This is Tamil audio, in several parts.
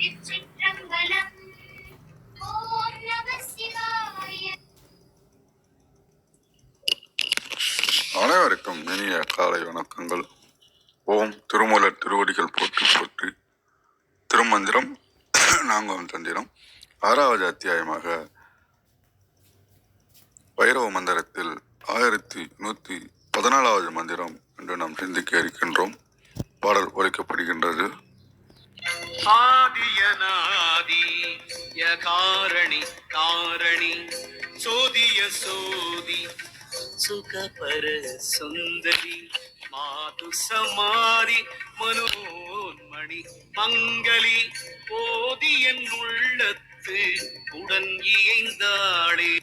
திருச்சிற்றம்பலம். ஓம் நம சிவாய. அனைவருக்கும் இனிய காலை வணக்கங்கள். ஓம் திருமூலர் திருவடிகள் போற்றி போற்றி. திருமந்திரம் நான்காம் தந்திரம் 6வது அத்தியாயமாக பைரவ மந்திரத்தில் 1114வது மந்திரம் என்று நாம் சிந்திக்க இருக்கின்றோம். பாடல் ஒலிக்கப்படுகின்றது. ஆதியநாதி யகாரணி காரணி சோதிய சோதி சுகபர சுந்தரி மாது சமாரி மனோன்மணி மங்களி போதி என் உள்ளத்து உடன் இயைந்தாளே.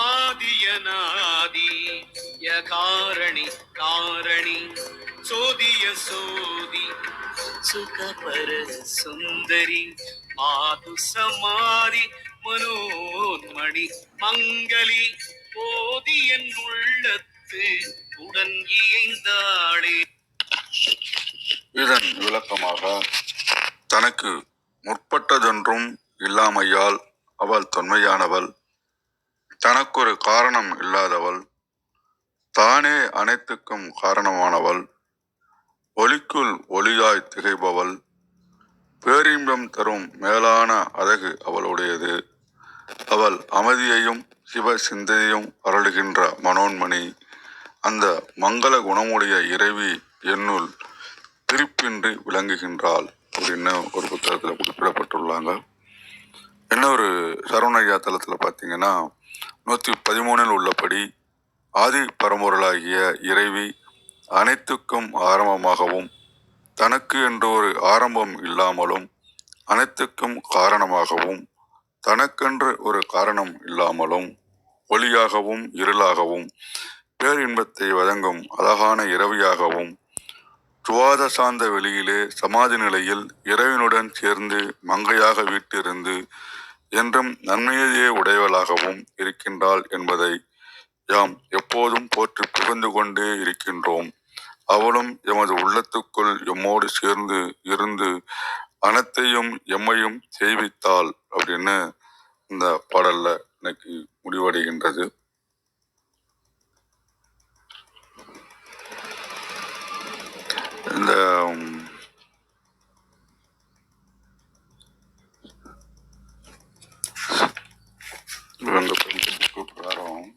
ஆதியநாதி யகாரணி காரணி சோதிய சோதி சுகபர சுந்தரி மாது சமாரி மனோன்மணி மங்களி போதி என் உள்ளத்து உடன் இயைந்தாளே. இதன் விளக்கமாக, தனக்கு முற்பட்டதொன்றும் இல்லாமையால் அவள் தொன்மையானவள், தனக்கொரு காரணம் இல்லாதவள், தானே அனைத்துக்கும் காரணமானவள், ஒளிக்குள் ஒளியாய் திகைப்பவள், பேரின்பம் தரும் மேலான அழகு அவளுடையது, அவள் அமைதியையும் சிவ சிந்தையையும் அருளுகின்ற மனோன்மணி, அந்த மங்கள குணமுடைய இறைவி என்னுள் பிரிப்பின்றி விளங்குகின்றாள் அப்படின்னு ஒரு புத்தகத்தில் குறிப்பிடப்பட்டுள்ளாங்க. இன்னொரு சரவணையா தலத்தில் பார்த்தீங்கன்னா 113 உள்ளபடி, ஆதி பரம்பொருளாகிய இறைவி அனைத்துக்கும் ஆரம்பமாகவும், தனக்கு என்று ஒரு ஆரம்பம் இல்லாமலும், அனைத்துக்கும் காரணமாகவும், தனக்கென்று ஒரு காரணம் இல்லாமலும், ஒளியாகவும் இருளாகவும், பேரின்பத்தை வழங்கும் அழகான இரவியாகவும், துவாத சார்ந்த வெளியிலே சமாதி நிலையில் இறைவனுடன் சேர்ந்து மங்கையாக வீட்டிருந்து என்றும் நன்மையையே உடையவளாகவும் இருக்கின்றாள் என்பதை யாம் எப்போதும் போற்றி புகழ்ந்து கொண்டே இருக்கின்றோம். அவளும் எமது உள்ளத்துக்குள் எம்மோடு சேர்ந்து இருந்து அனைத்தையும் எம்மையும் செய்வித்தாள் அப்படின்னு இந்த பாடல்ல இன்னைக்கு முடிவடைகின்றது. இந்த பிரகாரம்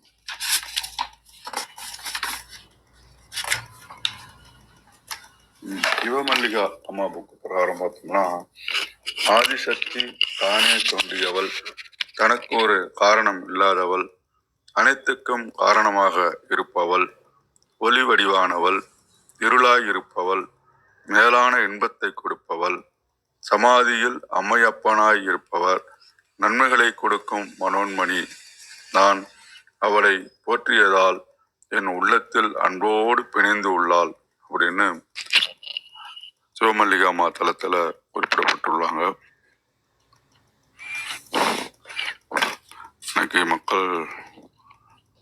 சிவமல்லிகா அம்மா புக்கு பிரகாரம் பார்த்தோம்னா, ஆதிசக்தி தானே தோன்றியவள், தனக்கு ஒரு காரணம் இல்லாதவள், அனைத்துக்கும் காரணமாக இருப்பவள், ஒளி வடிவானவள், இருளாய் இருப்பவள், மேலான இன்பத்தை கொடுப்பவள், சமாதியில் அம்மையப்பனாய் இருப்பவர், நன்மைகளை கொடுக்கும் மனோன்மணி, நான் அவளை போற்றியதால் என் உள்ளத்தில் அன்போடு பிணைந்து உள்ளாள் அப்படின்னு சிவமல்லிகா அம்மா தலத்துல குறிப்பிடப்பட்டுள்ளாங்க. இன்னைக்கு மக்கள்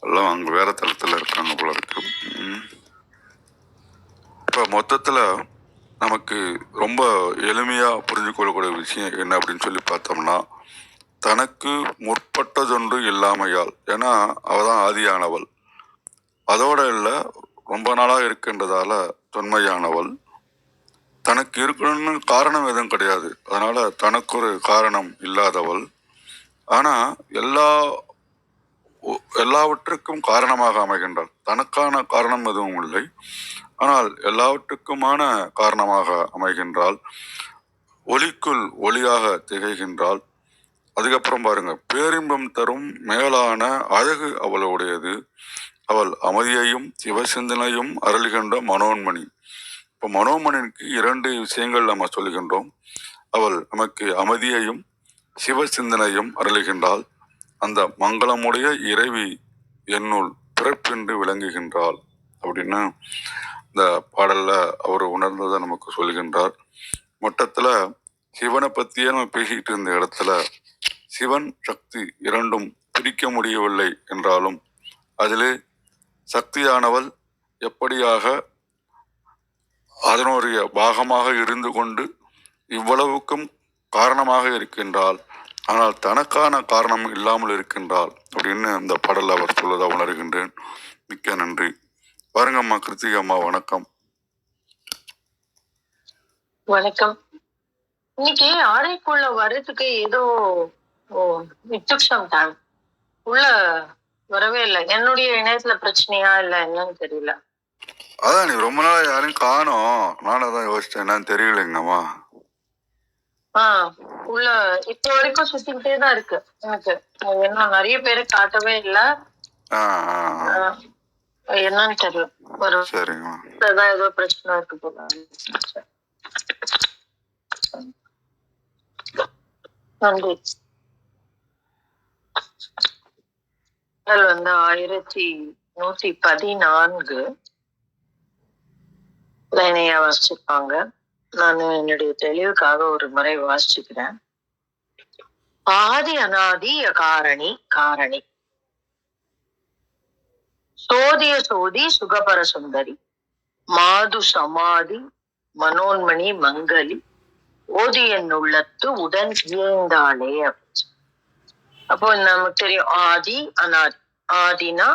எல்லாம் அங்க வேற தளத்துல இருக்காங்க போல இருக்கு. இப்ப மொத்தத்துல நமக்கு ரொம்ப எளிமையா புரிஞ்சு கொள்ளக்கூடிய விஷயம் என்ன அப்படின்னு சொல்லி பார்த்தோம்னா, தனக்கு முற்பட்டதொன்று இல்லாமையால், ஏன்னா அவதான் ஆதியானவள், அதோட இல்ல ரொம்ப நாளா இருக்கின்றதால தொன்மையானவள், தனக்கு இருக்கணும்னு காரணம் எதுவும் கிடையாது, அதனால தனக்கு ஒரு காரணம் இல்லாதவள், ஆனா எல்லாவற்றுக்கும் காரணமாக அமைகின்றாள். தனக்கான காரணம் எதுவும் இல்லை, ஆனால் எல்லாவற்றுக்குமான காரணமாக அமைகின்றாள், ஒளிக்குள் ஒளியாக திகைகின்றாள். அதுக்கப்புறம் பாருங்க, பேரின்பம் தரும் மேலான அழகு அவளுடையது, அவள் அமைதியையும் சிவசிந்தனையும் அருள்கின்ற மனோன்மணி. இப்போ மனோன்மணிக்கு 2 விஷயங்கள் நம்ம சொல்லுகின்றோம். அவள் நமக்கு அமைதியையும் சிவசிந்தனையும் அருளுகின்றாள், அந்த மங்களமுடைய இறைவி என்னுள் பிறப்பின்றி விளங்குகின்றாள் அப்படின்னு இந்த பாடல்ல அவர் உணர்ந்ததை நமக்கு சொல்கின்றார். மொத்தத்துல சிவனை பத்தியே நம்ம பேசிக்கிட்டு இருந்த இடத்துல சிவன் சக்தி இரண்டும் பிரிக்க முடியவில்லை என்றாலும், அதிலே சக்தியானவள் எப்படியாக அதனுடைய பாகமாக இருந்து கொண்டு இவ்வளவுக்கும் காரணமாக இருக்கின்றாள், ஆனால் தனக்கான காரணம் இல்லாமல் இருக்கின்றாள் அப்படின்னு இந்த பாடலில் அவர் சொல்வதை உணர்கின்றேன். மிக்க நன்றி. பாருங்கம்மா கிருத்திகா அம்மா, வணக்கம். வணக்கம். இன்னைக்கு அறைக்குள்ள வர்றதுக்கு ஏதோ வித்துக்ஷம் தான் உள்ள வரவே இல்லை. என்னுடைய இணையத்துல பிரச்சனையா இல்ல என்னன்னு தெரியல. அதான் நீ ரொம்ப நாள் யாரையும் காணோம், நானும் அதான் யோசிச்சேன், என்னன்னு தெரியலைங்கம்மா. உள்ள இப்போ வரைக்கும் சுத்திக்கிட்டே தான் இருக்கு எனக்கு. என்ன நிறைய பேரை காட்டவே இல்ல, என்னன்னு தெரியல. ஒரு சரிங்கம்மா, ஏதோ பிரச்சனை இருக்கு போல. நன்றி. 1114 லைனையா வாசிச்சிருப்பாங்க. நான் என்னுடைய தெளிவுக்காக ஒரு முறை வாசிச்சுக்கிறேன். ஆதி அநாதி அகாரணி காரணி சோதிய சோதி சுகபர சுந்தரி மாது சமாதி மனோன்மணி மங்களி ஓதியன் உள்ளத்து உடன் இயந்தாளே அப்படின்னு. அப்போ நமக்கு தெரியும் ஆதி அநாதி. ஆதினா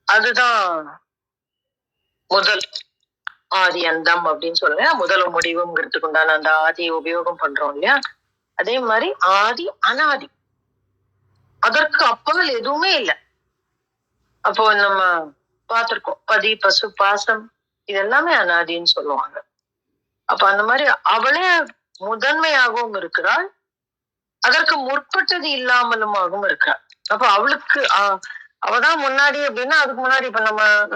அதுதான் முதல், ஆதி அந்தம் அப்படின்னு சொல்லுங்க. முதலும் முடிவுங்கிறதுக்கு உண்டான அந்த ஆதியை உபயோகம் பண்றோம் இல்லையா? அதே மாதிரி ஆதி அநாதி, அதற்கு அப்பால் எதுவுமே இல்லை. அப்போ நம்ம பார்த்திருக்கோம், பதி பசு பாசம் இதெல்லாமே அநாதின்னு சொல்லுவாங்க. அப்ப அந்த மாதிரி அவளே முதன்மையாகவும் இருக்கிறாள், அதற்கு முற்பட்டது இல்லாமலுமாகவும் இருக்கிறாள். அப்ப அவளுக்கு அவதான் முன்னாடி அப்படின்னா அதுக்கு முன்னாடி இப்ப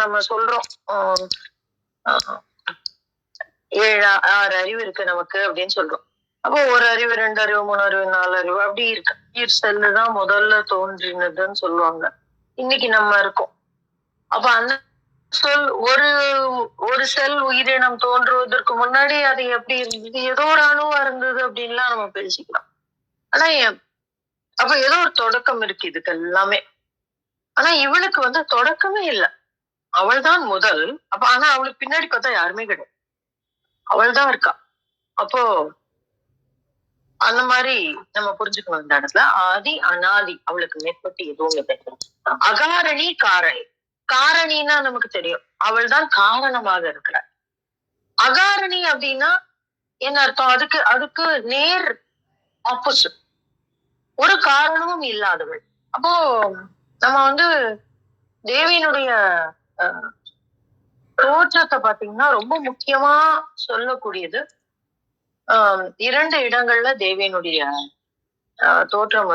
நம்ம சொல்றோம் 7-6 அறிவு இருக்கு நமக்கு அப்படின்னு சொல்றோம். அப்போ 1 அறிவு 2 அறிவு 3 அறிவு 4 அறிவு அப்படி இருக்கு. உயிர் செல்லு தான் முதல்ல தோன்றினதுன்னு சொல்லுவாங்க. இன்னைக்கு நம்ம இருக்கோம். அப்ப அந்த சொல் ஒரு செல் உயிரினம் தோன்றுவதற்கு முன்னாடி அது எப்படி இருந்தது, ஏதோ ஒரு அணுவா இருந்தது அப்படின்லாம் நம்ம பேசிக்கலாம். ஆனா அப்ப ஏதோ ஒரு தொடக்கம் இருக்கு இதுக்கு எல்லாமே. ஆனா இவளுக்கு தொடக்கமே இல்லை, அவள் தான் முதல். அப்ப ஆனா அவளுக்கு பின்னாடி பார்த்தா யாருமே கிடையாது, அவள் தான் இருக்கா. அப்போ அந்த மாதிரி நம்ம புரிஞ்சுக்கணும் இந்த இடத்துல. ஆதி அநாதி, அவளுக்கு மேற்பட்டு எதுவும் இல்லை. அகாரணி காரணி. காரணின்னா நமக்கு தெரியும், அவள் தான் காரணமாக இருக்கிறாள். அகாரணி அப்படின்னா என்ன அர்த்தம்? அதுக்கு நேர் ஆப்போசிட், ஒரு காரணமும் இல்லாதவள். அப்போ நம்ம தேவியினுடைய தோற்றத்தை பாத்தீங்கன்னா ரொம்ப முக்கியமா சொல்லக்கூடியது. 2 இடங்கள்ல தேவியினுடைய தோற்றம்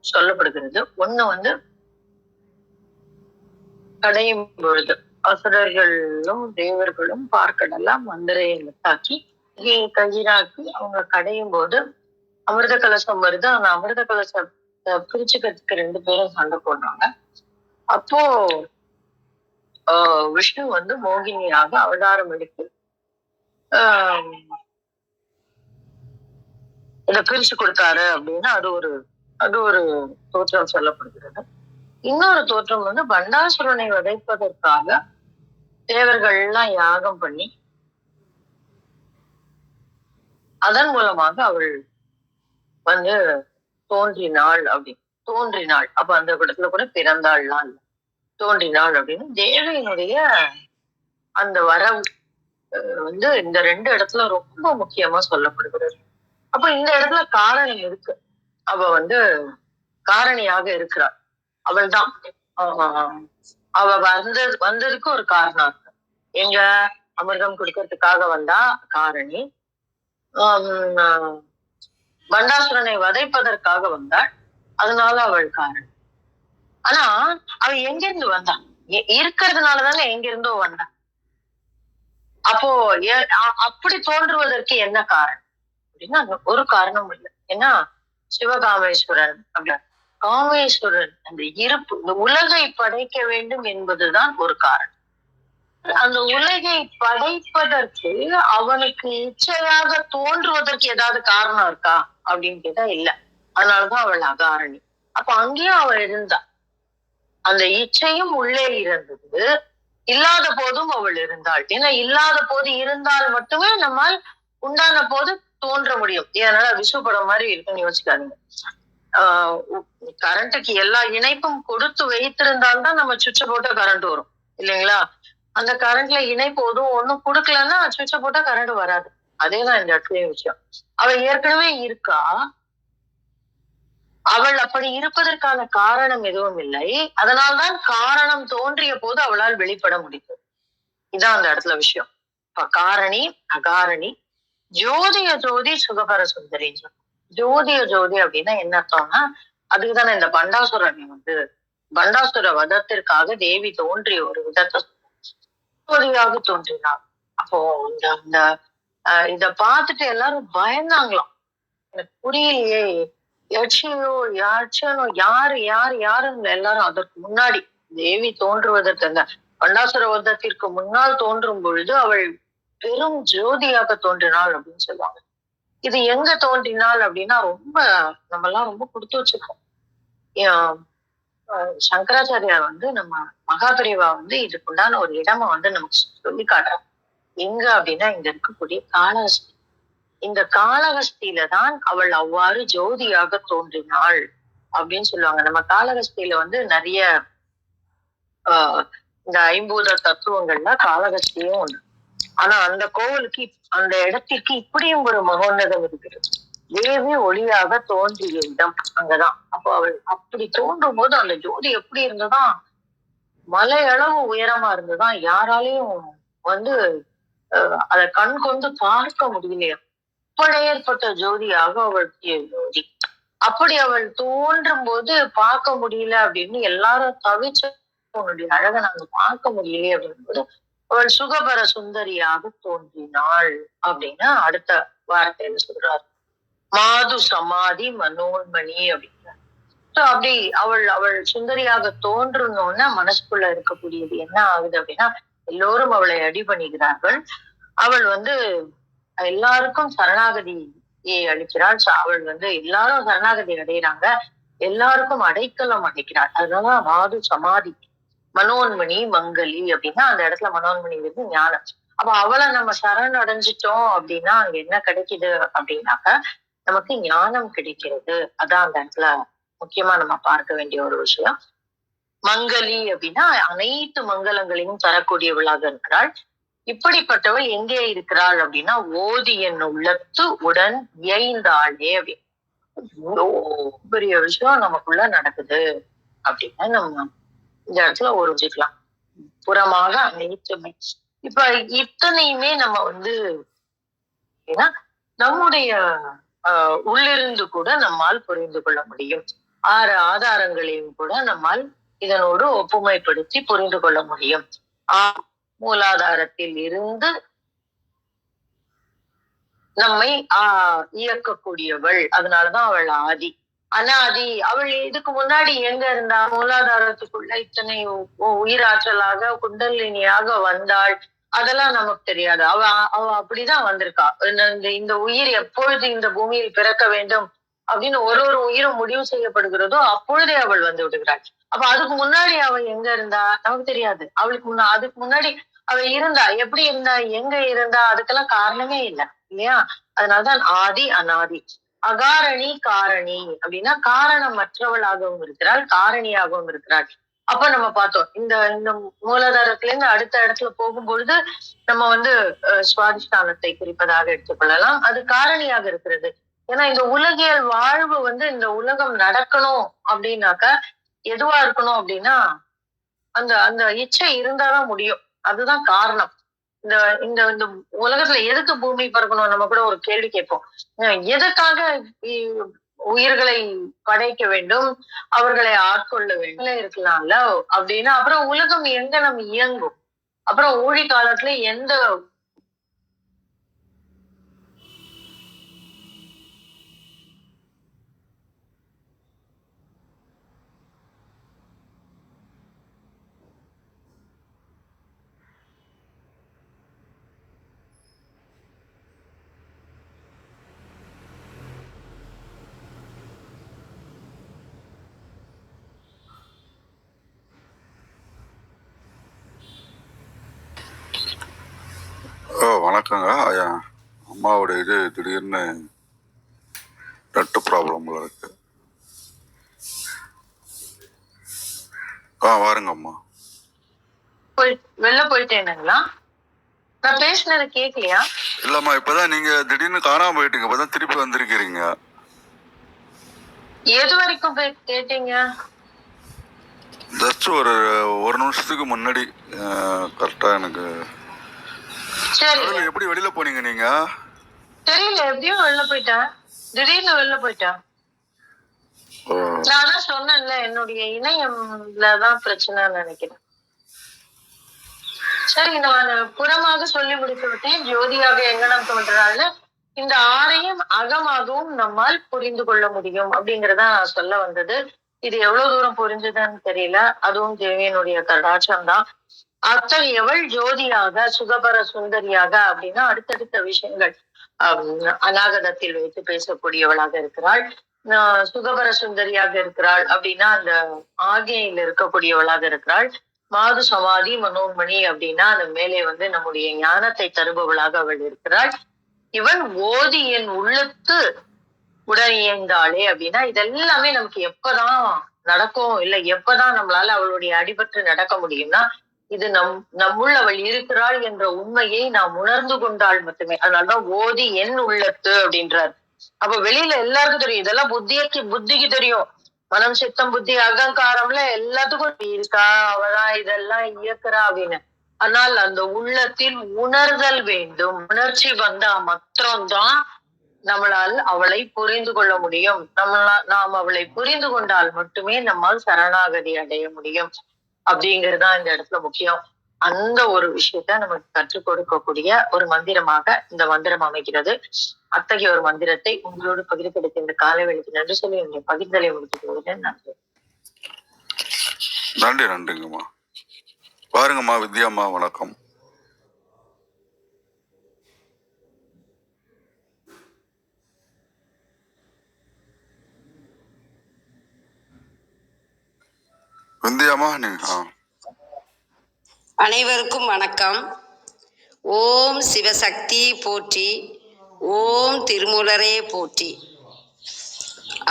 சொல்லப்படுகிறது. ஒண்ணு கடையும் பொழுது அசுரர்களும் தேவர்களும் பார்க்கடலாம் மந்திரையை முத்தாக்கி கையினாக்கி அவங்க கடையும் போது அமிர்த கலசம் வருது. அந்த அமிர்த கலசம் பிரிச்சுக்கிறதுக்கு 2 பேரும் சண்டை போடுறாங்க. அப்போ விஷ்ணு மோகினியாக அவதாரம் எடுத்து இதை பிரிச்சு கொடுத்தாரு அப்படின்னா அது ஒரு தோற்றம் சொல்லப்படுகிறது. இன்னொரு தோற்றம் பண்டாசுரனை வதைப்பதற்காக தேவர்கள் எல்லாம் யாகம் பண்ணி அதன் மூலமாக அவள் தோன்றினாள் அப்ப அந்த இடத்துல கூட பிறந்தாள்லாம் இல்லை, தோன்றினாள் அப்படின்னு தேவியினுடைய அந்த வரவு இந்த 2 இடத்துல ரொம்ப முக்கியமா சொல்லப்படுகிறது. அப்ப இந்த இடத்துல காரணம் இருக்கு, அவ காரணியாக இருக்கிறாள். அவள் தான் அவ வந்ததுக்கு ஒரு காரணம் இருக்கு. எங்க அமிர்தம் குடிக்கிறதுக்காக வந்தா காரணி, பண்டாசுரனை வதைப்பதற்காக வந்தாள், அதனால அவள் காரணி. ஆனா அவ எங்கிருந்து வந்தா? இருக்கிறதுனாலதானே எங்கிருந்தோ வந்தா. அப்போ அப்படி தோன்றுவதற்கு என்ன காரணம் அப்படின்னா ஒரு காரணம் இல்லை. ஏன்னா சிவகாமேஸ்வரன் அப்படின்னா காமேஸ்வரன் அந்த இருப்பு, இந்த உலகை படைக்க வேண்டும் என்பதுதான் ஒரு காரணம். அந்த உலகை படைப்பதற்கு அவனுக்கு இச்சையாக தோன்றுவதற்கு ஏதாவது காரணம் இருக்கா அப்படின்னு கேட்டா இல்ல. அதனாலதான் அவள் அகாரணி. அப்ப அங்கேயும் அவள் இருந்தா, அந்த இச்சையும் உள்ளே இருந்தது, இல்லாத போதும் அவள் இருந்தாள். ஏன்னா இல்லாத போது இருந்தால் மட்டுமே நம்மால் உண்டான போது தோன்ற முடியும். அதனால விசு படம் மாதிரி இருக்குன்னு யோசிக்காதீங்க. கரண்ட்டுக்கு எல்லா இணைப்பும் கொடுத்து வைத்திருந்தால்தான் நம்ம சுவிட்ச போட்டா கரண்ட் வரும் இல்லைங்களா? அந்த கரண்ட்ல இணைப்பு ஒண்ணும் கொடுக்கலன்னா சுவிட்ச போட்டா கரண்ட் வராது. அதேதான் இந்த இடத்துலயும் விஷயம். அவள் ஏற்கனவே இருக்கா. அவள் அப்படி இருப்பதற்கான காரணம் எதுவும் இல்லை. அதனால்தான் காரணம் தோன்றிய போது அவளால் வெளிப்பட முடியும். இதான் அந்த இடத்துல விஷயம். இப்ப காரணி அகாரணி ஜோதிய ஜோதி சுகபர சுந்தரி. ஜோதிய ஜோதி அப்படின்னா என்ன அர்த்தம்னா, அதுக்குதானே இந்த பண்டாசுரனை பண்டாசுர வதத்திற்காக தேவி தோன்றிய ஒரு விதத்தை ஜோதியாக தோன்றினாள். அப்போ இந்த இத பார்த்துட்டு எல்லாரும் பயந்தாங்களாம். எனக்கு புரியலையே, யட்சியோ யாச்சனோ யாருன்னு எல்லாரும் அதற்கு முன்னாடி தேவி தோன்றுவதற்கு அந்த பண்டாசுர வதத்திற்கு முன்னால் தோன்றும் பொழுது அவள் பெரும் ஜோதியாக தோன்றினாள் அப்படின்னு சொல்லுவாங்க. இது எங்க தோன்றினாள் அப்படின்னா நம்ம எல்லாம் ரொம்ப கொடுத்து வச்சிருக்கோம். சங்கராச்சாரியார் நம்ம மகாபிரிவா இதுக்குண்டான ஒரு இடம நமக்கு சொல்லி காட்டுறாங்க. எங்க அப்படின்னா இங்க இருக்கக்கூடிய காளஹஸ்தி. இந்த காளஹஸ்தியில தான் அவள் அவ்வாறு ஜோதியாக தோன்றினாள் அப்படின்னு சொல்லுவாங்க. நம்ம காளஹஸ்தியில நிறைய இந்த ஐம்பூத தத்துவங்கள்ல காளஹஸ்தியும் ஒண்ணு. ஆனா அந்த கோவிலுக்கு அந்த இடத்திற்கு இப்படியும் ஒரு மகோன்னதம் இருக்கிறது. தேவி ஒளியாக தோன்றிய இடம் அங்கதான். அப்போ அவள் அப்படி தோன்றும் போது அந்த ஜோதி எப்படி இருந்ததான், மலையளவு உயரமா இருந்ததான். யாராலையும் அதை கண் கொண்டு பார்க்க முடியலையா. ஏற்பட்ட ஜோதியாக அவள் ஜோதி. அப்படி அவள் தோன்றும் போது பார்க்க முடியல அப்படின்னு எல்லாரும் தவிச்ச, உன்னுடைய அழகை நாங்க பார்க்க முடியலையே அப்படின்போது அவள் சுகபர சுந்தரியாக தோன்றினாள் அப்படின்னு அடுத்த வார்த்தையில சொல்றாரு. மாது சமாதி மனோன்மணி அப்படின்றார். அப்படி அவள் சுந்தரியாக தோன்றணும்னா மனசுக்குள்ள இருக்கக்கூடியது என்ன ஆகுது அப்படின்னா, எல்லோரும் அவளை அடி பண்ணிக்கிறார்கள். அவள் எல்லாருக்கும் சரணாகதியை அளிக்கிறாள். அவள் எல்லாரும் சரணாகதி அடைகிறாங்க. எல்லாருக்கும் அடைக்கலம் அடைக்கிறாள். அதனாலதான் மாது சமாதி மனோன்மணி மங்களி அப்படின்னா அந்த இடத்துல மனோன்மணி ஞானம். அப்ப அவளை நம்ம சரண் அடைஞ்சிட்டோம் அப்படின்னா அங்க என்ன கிடைக்குது அப்படின்னாக்க நமக்கு ஞானம் கிடைக்கிறது. அதான் அந்த இடத்துல முக்கியமா நம்ம பார்க்க வேண்டிய ஒரு விஷயம். மங்களி அப்படின்னா அனைத்து மங்களங்களையும் தரக்கூடியவளாக இருக்கிறாள். இப்படிப்பட்டவள் எங்கே இருக்கிறாள் அப்படின்னா ஓதி என் உள்ளத்து உடன் இயைந்தாளே அப்படின்னு பெரிய விஷயம் நமக்குள்ள நடக்குது அப்படின்னு நம்ம இந்த இடத்துல உறுதிக்கலாம். புறமாக அனைத்துமே இப்ப இத்தனையுமே நம்ம ஏன்னா நம்முடைய உள்ளிருந்து கூட நம்மால் புரிந்து கொள்ள முடியும். 6 ஆதாரங்களையும் கூட நம்மால் இதனோடு ஒப்புமைப்படுத்தி புரிந்து கொள்ள முடியும். மூலாதாரத்தில் இருந்து நம்மை இயக்கக்கூடியவள். அதனாலதான் அவள் ஆதி. அனாதி. அவள் இதுக்கு முன்னாடி எங்க இருந்தா? மூலாதாரத்துக்குள்ள இத்தனை உயிராற்றலாக குண்டலினியாக வந்தாள். அதெல்லாம் நமக்கு தெரியாது. அவ அப்படிதான் வந்திருக்கா. இந்த உயிர் எப்பொழுது இந்த பூமியில் பிறக்க வேண்டும் அப்படின்னு ஒரு உயிரும் முடிவு செய்யப்படுகிறதோ அப்பொழுதே அவள் வந்து விடுகிறாள். அப்ப அதுக்கு முன்னாடி அவள் எங்க இருந்தா நமக்கு தெரியாது. அதுக்கு முன்னாடி அவ இருந்தா, எப்படி இருந்தா, எங்க இருந்தா, அதுக்கெல்லாம் காரணமே இல்லை இல்லையா? அதனாலதான் ஆதி அனாதி. அகாரணி காரணி அப்படின்னா காரணமற்றவளாகவும் இருக்கிறாள், காரணியாகவும் இருக்கிறாள். அப்ப நம்ம பார்த்தோம் இந்த மூலாதாரத்துல இருந்து அடுத்த இடத்துல போகும்பொழுது நம்ம சுவாதிஷ்டானத்தை குறிப்பதாக எடுத்துக்கொள்ளலாம். அது காரணியாக இருக்கிறது. ஏன்னா இந்த உலகியல் வாழ்வு இந்த உலகம் நடக்கணும் அப்படின்னாக்க எதுவா இருக்கணும் அப்படின்னா அந்த அந்த இச்சை இருந்தாதான் முடியும். அதுதான் காரணம். இந்த இந்த இந்த உலகத்துல எதுக்கு பூமி பறக்கணும்? நம்ம கூட ஒரு கேள்வி கேட்போம். எதுக்காக உயிர்களை படைக்க வேண்டும், அவர்களை ஆட்கொள்ள வேண்டும் இருக்கலாம்ல அப்படின்னா அப்புறம் உலகம் எங்க நம்ம இயங்கும்? அப்புறம் ஊழி காலத்துல எந்த வணக்கங்க. அம்மாவோட இது திடீர்னு நெட்டு ப்ராப்ளம்ல இருக்கு. வாருங்க அம்மா. வெளில போயிட்டேனுங்களா? நான் பேசினது கேட்கலையா? இல்லம்மா, இப்பதான் நீங்க திடீர்னு காணாம போயிட்டீங்க. இப்பதான் திருப்பி வந்திருக்கிறீங்க. எது வரைக்கும் போய் கேட்டீங்க? ஜஸ்ட் ஒரு நிமிஷத்துக்கு முன்னாடி கரெக்டா எனக்கு. சரி, எப்படி வெளியில போனீங்க நீங்க? தெரியல, எப்படியோ வெளில போயிட்டேன். திடீர்னு வெளில போயிட்டேன். நான் தான் சொன்னேன்ல, என்னுடைய இணையம்லதான் பிரச்சனைன்னு நினைக்கிறேன். சரி, நான் புறமாக சொல்லி முடித்து விட்டேன். ஜோதியாக எங்கனம் தோன்றாள். இந்த ஆறையும் அகமாகவும் நம்மால் புரிந்து கொள்ள முடியும் அப்படிங்கறத சொல்ல வந்தது. இது எவ்வளவு தூரம் புரிஞ்சுதுன்னு தெரியல. அதுவும் தேவியனுடைய கடாட்சம் தான். அத்தகையவள் ஜோதியாக சுகபர சுந்தரியாக அப்படின்னா அடுத்தடுத்த விஷயங்கள் அநாகதத்தில் வைத்து பேசக்கூடியவளாக இருக்கிறாள். சுகபர சுந்தரியாக இருக்கிறாள் அப்படின்னா அந்த ஆகியில் இருக்கக்கூடியவளாக இருக்கிறாள். மாது சமாதி மனோன்மணி அப்படின்னா அந்த மேலே வந்து நம்முடைய ஞானத்தை தருபவளாக அவள் இருக்கிறாள். இவன் ஓதி என் உள்ளத்து உடன் இயந்தாளே அப்படின்னா இதெல்லாமே நமக்கு எப்பதான் நடக்கும், இல்ல எப்பதான் நம்மளால அவளுடைய அடிபட்டு நடக்க முடியும்னா இது நம்முள் அவள் இருக்கிறாள் என்ற உண்மையை நாம் உணர்ந்து கொண்டால் மட்டுமே. அதனாலதான் ஓதி என் உள்ளத்து அப்படின்றார். அப்ப வெளியில எல்லாருக்கும் தெரியும், இதெல்லாம் புத்திக்கு தெரியும். மனம் சித்தம் புத்தி அகங்காரம்ல எல்லாத்துக்கும் இருக்கா, அவதான் இதெல்லாம் இயக்குறா அப்படின்னு. ஆனால் அந்த உள்ளத்தில் உணர்தல் வேண்டும். உணர்ச்சி வந்தா மாத்திரம்தான் நம்மளால் அவளை புரிந்து கொள்ள முடியும். நாம் அவளை புரிந்து கொண்டால் மட்டுமே நம்மால் சரணாகதி அடைய முடியும் அப்படிங்கிறதுதான் இந்த இடத்துல முக்கியம். அந்த ஒரு விஷயத்த நமக்கு கற்றுக் கொடுக்கக்கூடிய ஒரு மந்திரமாக இந்த மந்திரம் அமைகிறது. அத்தகைய ஒரு மந்திரத்தை உங்களோடு பகிர்ந்தெடுத்த இந்த காலை வேளைக்கு நன்றி சொல்லி என்னுடைய பகிர்தலை முடித்துக் கொள்கிறேன். நன்றி. நன்றிங்கம்மா. பாருங்கம்மா, வித்யாம்மா வணக்கம். விந்தியாமா நீங்க. அனைவருக்கும் வணக்கம். ஓம் சிவசக்தி போற்றி, ஓம் திருமூலரே போற்றி.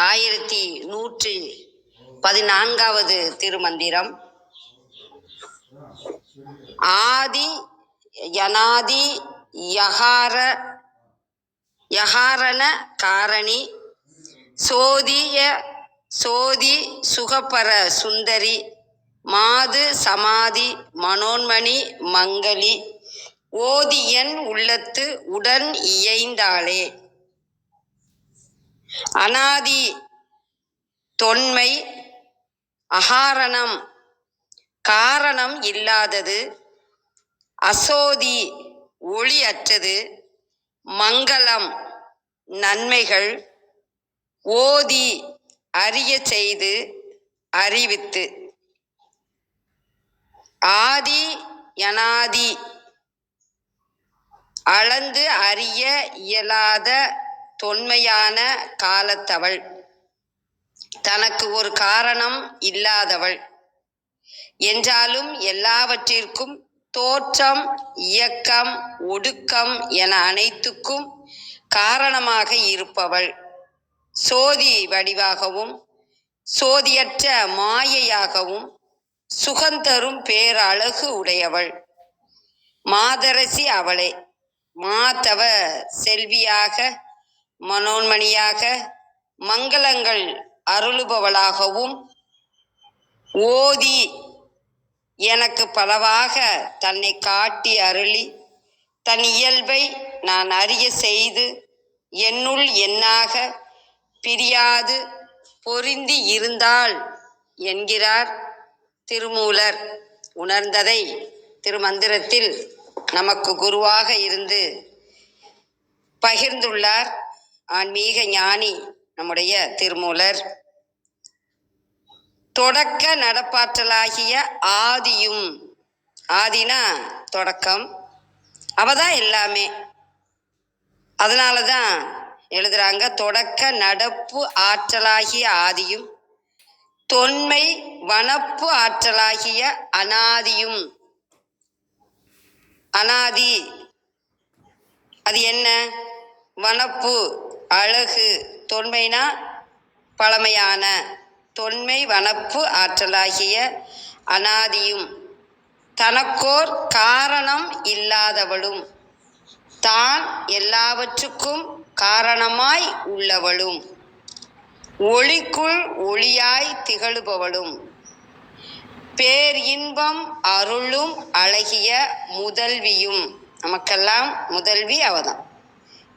1114வது திருமந்திரம். ஆதி யனாதி யகாரண காரணி சோதி சுகபர சுந்தரி மாது சமாதி மனோன்மணி மங்களி ஓதியன் உள்ளத்து உடன் இயைந்தாளே. அனாதி தொன்மை அகாரணம் காரணம் இல்லாதது, அசோதி ஒளி அற்றது, மங்களம் நன்மைகள், ஓதி அறிய செய்து அறிவித்து. ஆதி யனாதி அளந்து அறிய இயலாத தொன்மையான காலத்தவள், தனக்கு ஒரு காரணம் இல்லாதவள் என்றாலும் எல்லாவற்றிற்கும் தோற்றம் இயக்கம் ஒடுக்கம் என அனைத்துக்கும் காரணமாக இருப்பவள், சோதி வடிவாகவும் சோதியற்ற மாயையாகவும் சுகந்தரும் பேரழகு உடையவள். மாதரசி அவளே. மாதவ செல்வியாக மனோன்மணியாக மங்களங்கள் அருளுபவளாகவும் ஓதி எனக்கு பலவாக தன்னை காட்டி அருளி தன் இயல்பை நான் அறிய செய்து என்னுள் எண்ணாக பிரியாது பொருந்தி இருந்தாள் என்கிறார் திருமூலர். உணர்ந்ததை திருமந்திரத்தில் நமக்கு குருவாக இருந்து பகிர்ந்துள்ளார் ஆன்மீக ஞானி நம்முடைய திருமூலர். தொடக்க நடப்பாற்றலாகிய ஆதியும், ஆதினா தொடக்கம், அவதான் எல்லாமே. அதனாலதான் எழுதுறாங்க, தொடக்க நடப்பு ஆற்றலாகிய ஆதியும் தொன்மை வனப்பு ஆற்றலாகிய அனாதியும். அனாதி அது என்ன? வனப்பு, அழகு. தொன்மைனா பழமையான. தொன்மை வனப்பு ஆற்றலாகிய அனாதியும் தனக்கோர் காரணம் இல்லாதவளும் தான் எல்லாவற்றுக்கும் காரணமாய் உள்ளவளும் ஒளிக்குள் ஒளியாய் திகழுபவளும் பேர் இன்பம் அருளும் அழகிய முதல்வியும். நமக்கெல்லாம் முதல்வி அவதான்.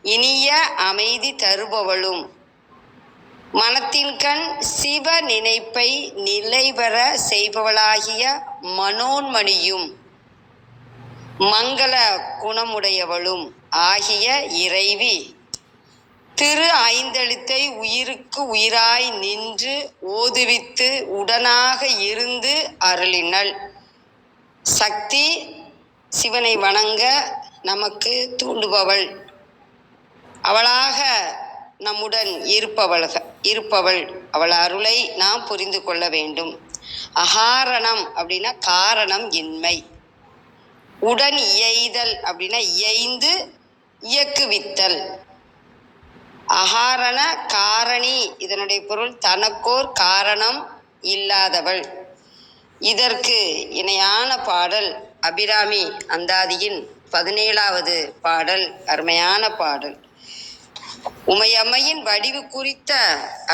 இனிய அமைதி தருபவளும் மனத்தின்கண் சிவ நினைப்பை நிலைபெற செய்பவளாகிய மனோன்மணியும் மங்கள குணமுடையவளும் ஆகிய இறைவி திரு ஐந்தெழுத்தை உயிருக்கு உயிராய் நின்று ஓதுவித்து உடனாக இருந்து அருளினள். சக்தி சிவனை வணங்க நமக்கு தூண்டுபவள். அவளாக நம்முடன் இருப்பவள். அவள் அருளை நாம் புரிந்து கொள்ள வேண்டும். அகாரணம் அப்படின்னா காரணம் இன்மை. உடன் இயைதல் அப்படின்னா இயைந்து இயக்குவித்தல். அகாரண காரணி, இதனுடைய பொருள் தனக்கோர் காரணம் இல்லாதவள். இதற்கு இணையான பாடல் அபிராமி அந்தாதியின் 17வது பாடல். அருமையான பாடல். உமையம்மையின் வடிவு குறித்த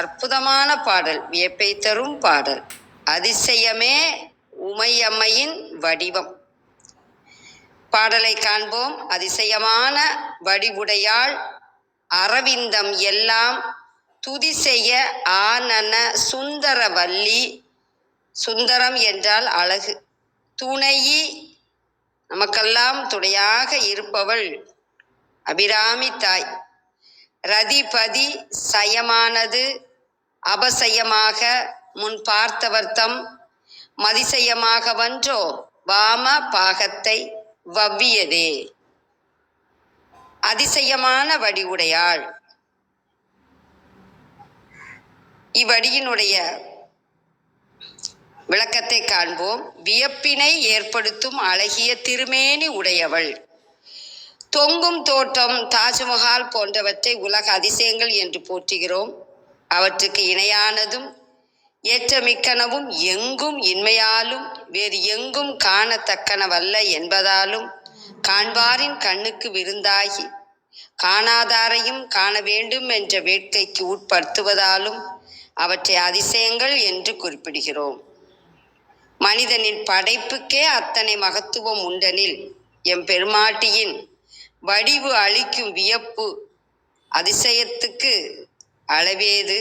அற்புதமான பாடல், வியப்பை தரும் பாடல். அதிசயமே உமையம்மையின் வடிவம். பாடலை காண்போம். அதிசயமான வடிவுடையாள் அரவிந்தம் எல்லாம் துதி செய்ய ஆனன சுந்தரவல்லி. சுந்தரம் என்றால் அழகு. துணையி, நமக்கெல்லாம் துணையாக இருப்பவள் அபிராமி தாய். ரதிபதி சயமானது அபசயமாக முன் பார்த்தவர்த்தம் மதிசயமாக வன்றோ வாம பாகத்தை வவ்வியதே. அதிசயமான வடிவுடையாள். இவ்வடியினுடைய விளக்கத்தை காண்போம். வியப்பினை ஏற்படுத்தும் அழகிய திருமேனி உடையவள். தொங்கும் தோட்டம், தாஜ்மஹால் போன்றவற்றை உலக அதிசயங்கள் என்று போற்றுகிறோம். அவற்றுக்கு இணையானதும் ஏற்றமிக்கனவும் எங்கும் இன்மையாலும் வேறு எங்கும் காணத்தக்கனவல்ல என்பதாலும் காண்பாரின் கண்ணுக்கு விருந்தாகி காணாதாரையும் காண வேண்டும் என்ற வேட்கைக்கு உட்படுத்துவதாலும் அவற்றை அதிசயங்கள் என்று குறிப்பிடுகிறோம். மனிதனின் படைப்புக்கே அத்தனை மகத்துவம் உண்டெனில் எம்பெருமாட்டியின் வடிவு அளிக்கும் வியப்பு அதிசயத்துக்கு அளவேது.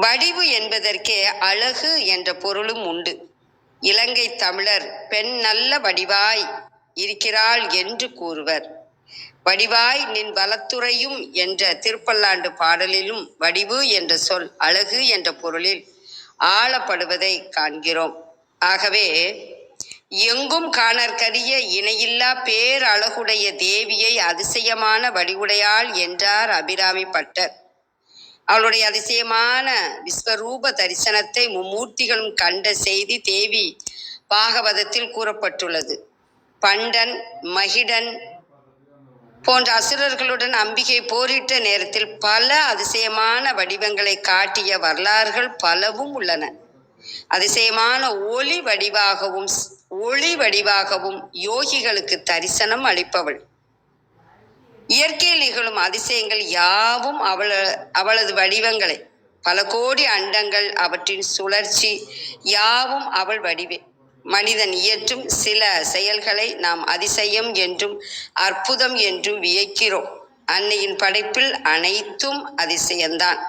வடிவு என்பதற்கே அழகு என்ற பொருளும் உண்டு. இலங்கை தமிழர் பெண் நல்ல வடிவாய் இருக்கிறாள் என்று கூறுவர். வடிவாய் நின் வலத்துறையும் என்ற திருப்பல்லாண்டு பாடலிலும் வடிவு என்ற சொல் அழகு என்ற பொருளில் ஆளப்படுவதை காண்கிறோம். ஆகவே எங்கும் காணற்கரிய இணையில்லா பேரழகுடைய தேவியை அதிசயமான வடிவுடையாள் என்றார் அபிராமி பட்டர். அவளுடைய அதிசயமான விஸ்வரூப தரிசனத்தை மும்மூர்த்திகளும் கண்ட செய்தி தேவி பாகவதத்தில் கூறப்பட்டுள்ளது. பண்டன் மகிடன் போன்ற அசுரர்களுடன் அம்பிகை போரிட்ட நேரத்தில் பல அதிசயமான வடிவங்களை காட்டிய வரலாறுகள் பலவும் உள்ளன. அதிசயமான ஒளி வடிவாகவும் யோகிகளுக்கு தரிசனம் அளிப்பவள். இயற்கையில் நிகழும் அதிசயங்கள் யாவும் அவளது வடிவங்களை, பல கோடி அண்டங்கள் அவற்றின் சுழற்சி யாவும் அவள் வடிவே. மனிதன் இயற்றும் சில செயல்களை நாம் அதிசயம் என்றும் அற்புதம் என்றும் வியக்கிறோம். அன்னையின் படைப்பில் அனைத்தும் அதிசயம்தான்.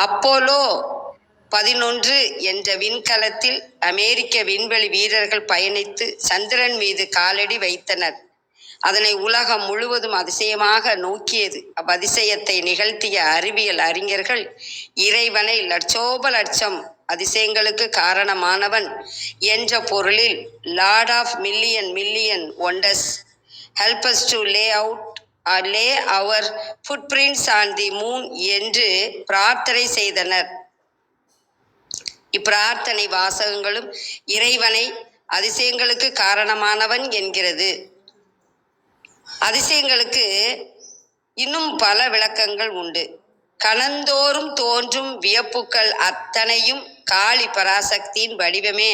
அப்போலோ 11 என்ற விண்கலத்தில் அமெரிக்க விண்வெளி வீரர்கள் பயணித்து சந்திரன் மீது காலடி வைத்தனர். அதனை உலகம் முழுவதும் அதிசயமாக நோக்கியது. அவ்வதிசயத்தை நிகழ்த்திய அறிவியல் அறிஞர்கள் இறைவனை லட்சோப லட்சம் அதிசயங்களுக்கு காரணமானவன் என்ற பொருளில் lord of million wonders help us to lay our footprints on the moon என்று பிரார்த்தனை செய்தனர். இப்பிரார்த்தனை வாசகங்களும் இறைவனை அதிசயங்களுக்கு காரணமானவன் என்கிறது. அதிசயங்களுக்கு இன்னும் பல விளக்கங்கள் உண்டு. கணந்தோறும் தோன்றும் வியப்புக்கள் அத்தனையும் காளி பராசக்தியின் வடிவமே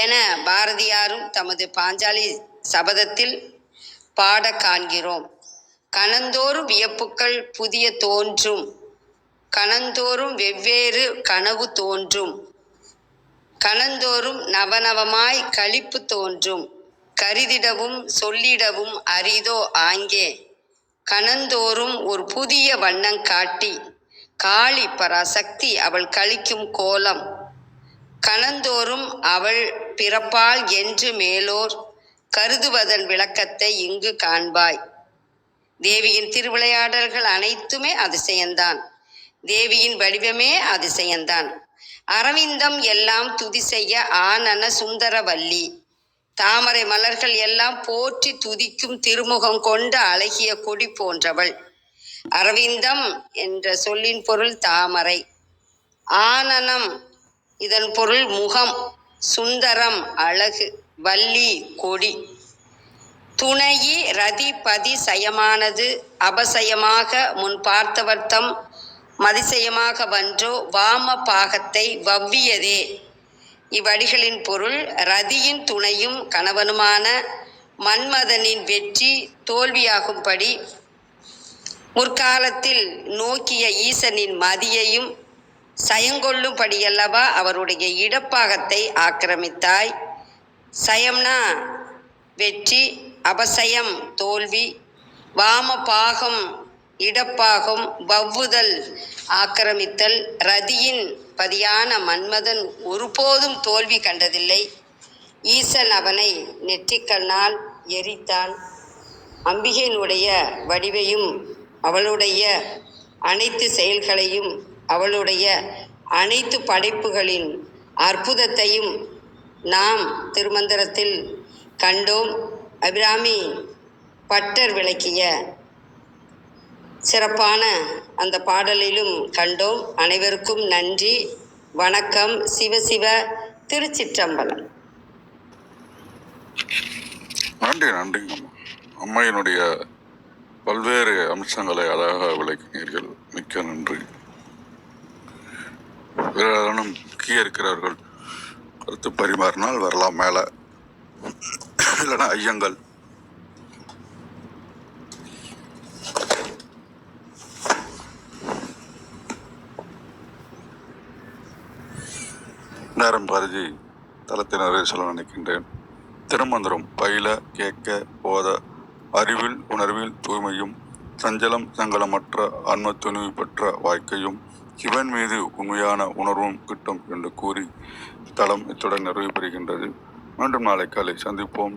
என பாரதியாரும் தமது பாஞ்சாலி சபதத்தில் பாட காண்கிறோம். கணந்தோறும் வியப்புக்கள் புதிய தோன்றும், கணந்தோறும் வெவ்வேறு கனவு தோன்றும், கணந்தோறும் நவநவமாய் களிப்பு தோன்றும், கருதிடவும் சொல்லிடவும் அரிதோ ஆங்கே, கணந்தோறும் ஒரு புதிய வண்ணங் காட்டி காளி பராசக்தி அவள் கழிக்கும் கோலம், கணந்தோறும் அவள் பிறப்பாள் என்று மேலோர் கருதுவதன் விளக்கத்தை இங்கு காண்பாய். தேவியின் திருவிளையாடல்கள் அனைத்துமே அதிசயந்தான். தேவியின் வடிவமே அதிசயந்தான். அரவிந்தம் எல்லாம் துதி செய்ய ஆனன சுந்தரவல்லி, தாமரை மலர்கள் எல்லாம் போற்றி துதிக்கும் திருமுகம் கொண்ட அழகிய கொடி போன்றவள். அரவிந்தம் என்ற சொல்லின் பொருள் தாமரை, ஆனனம் இதன் பொருள் முகம், சுந்தரம் அழகு, வள்ளி கொடி. துணையி ரதி பதி சயமானது அபசயமாக முன் பார்த்தவர்த்தம் மதிசயமாக வன்றோ வாம பாகத்தை வவ்வியதே. இவ்வடிகளின் பொருள் ரதியின் துணையும் கணவனுமான மன்மதனின் வெற்றி தோல்வியாகும்படி முற்காலத்தில் நோக்கிய ஈசனின் மதியையும் சயங்கொள்ளும்படியல்லவா அவருடைய இடப்பாகத்தை ஆக்கிரமித்தாய். சயம்னா வெற்றி, அபசயம் தோல்வி, வாமபாகம் இடப்பாகம், வவ்வுதல் ஆக்கிரமித்தல். ரதியின் பதியான மன்மதன் ஒருபோதும் தோல்வி கண்டதில்லை. ஈசன் அவனை நெற்றிக்கண்ணால் எரித்தான். அம்பிகையினுடைய வடிவையும் அவளுடைய அனைத்து செயல்களையும் அவளுடைய அனைத்து படைப்புகளின் அற்புதத்தையும் நாம் திருமந்திரத்தில் கண்டோம். அபிராமி பட்டர் விளக்கிய சிறப்பான அந்த பாடலிலும் கண்டோம். அனைவருக்கும் நன்றி, வணக்கம். சிவசிவ. திருச்சிற்றம்பலம். நன்றி நன்றிங்க அம்மா. அம்மையினுடைய பல்வேறு அம்சங்களை அழகாக விளக்கினீர்கள். மிக்க நன்றி. வேறு முக்கிய இருக்கிறவர்கள் கருத்து பரிமாறினால் வரலாம் மேலே, இல்லைன்னா ஐயங்கள். நேரம் கருதி தளத்தினரை சொல்ல நினைக்கின்றேன். திருமந்திரம் பயில கேட்க போத அறிவில் உணர்வில் தூய்மையும் சஞ்சலம் சங்கலமற்ற ஆன்ம துணிவு பெற்ற வாழ்க்கையும் இவன் மீது உண்மையான உணர்வும் கிட்டும் என்று கூறி தளம் இத்துடன் நிறைவு பெறுகின்றது. மீண்டும் நாளை காலை சந்திப்போம்.